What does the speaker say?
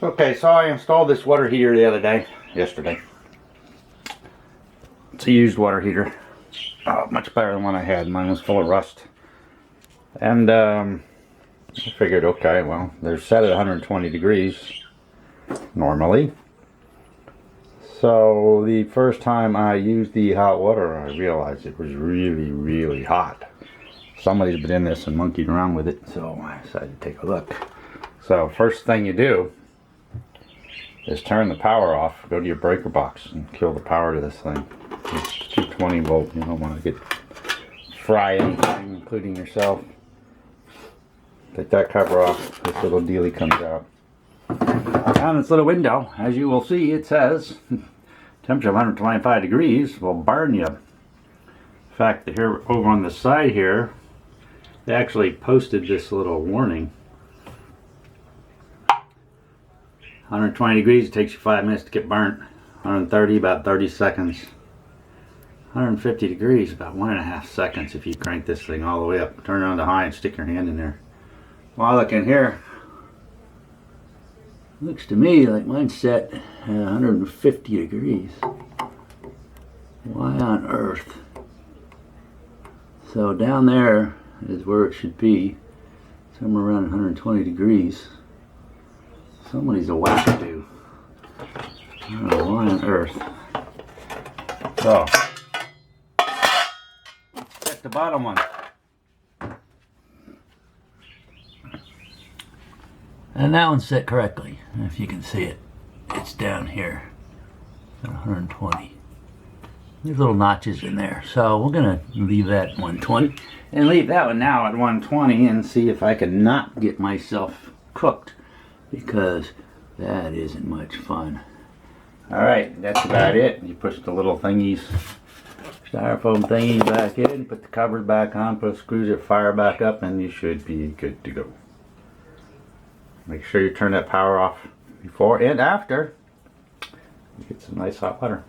Okay, so I installed this water heater the other day, yesterday. It's a used water heater. Much better than one I had. Mine was full of rust. And I figured, okay, well, they're set at 120 degrees normally. So the first time I used the hot water, I realized it was really, really hot. Somebody's been in this and monkeyed around with it, so I decided to take a look. So first thing you do is turn the power off, go to your breaker box and kill the power to this thing. It's 220 volt, you don't want to fry anything, including yourself. Take that cover off, this little dealie comes out. On this little window, as you will see, it says temperature of 125 degrees will burn you. In fact, here over on the side here, they actually posted this little warning. 120 degrees, it takes you 5 minutes to get burnt. 130, about 30 seconds. 150 degrees, about 1.5 seconds if you crank this thing all the way up. Turn it on to high and stick your hand in there. Well, look in here. Looks to me like mine's set at 150 degrees. Why on earth? So down there is where it should be. Somewhere around 120 degrees. Somebody's a wackadoo. I don't know why on earth. So, check the bottom one. And that one's set correctly. If you can see it, it's down here at 120. There's little notches in there. So we're gonna leave that 120 and leave that one now at 120 and see if I can not get myself cooked, because that isn't much fun. Alright, that's about it. You push the little thingies, styrofoam thingies back in, put the covers back on, put screws it, fire back up, and you should be good to go. Make sure you turn that power off before and after. You get some nice hot water.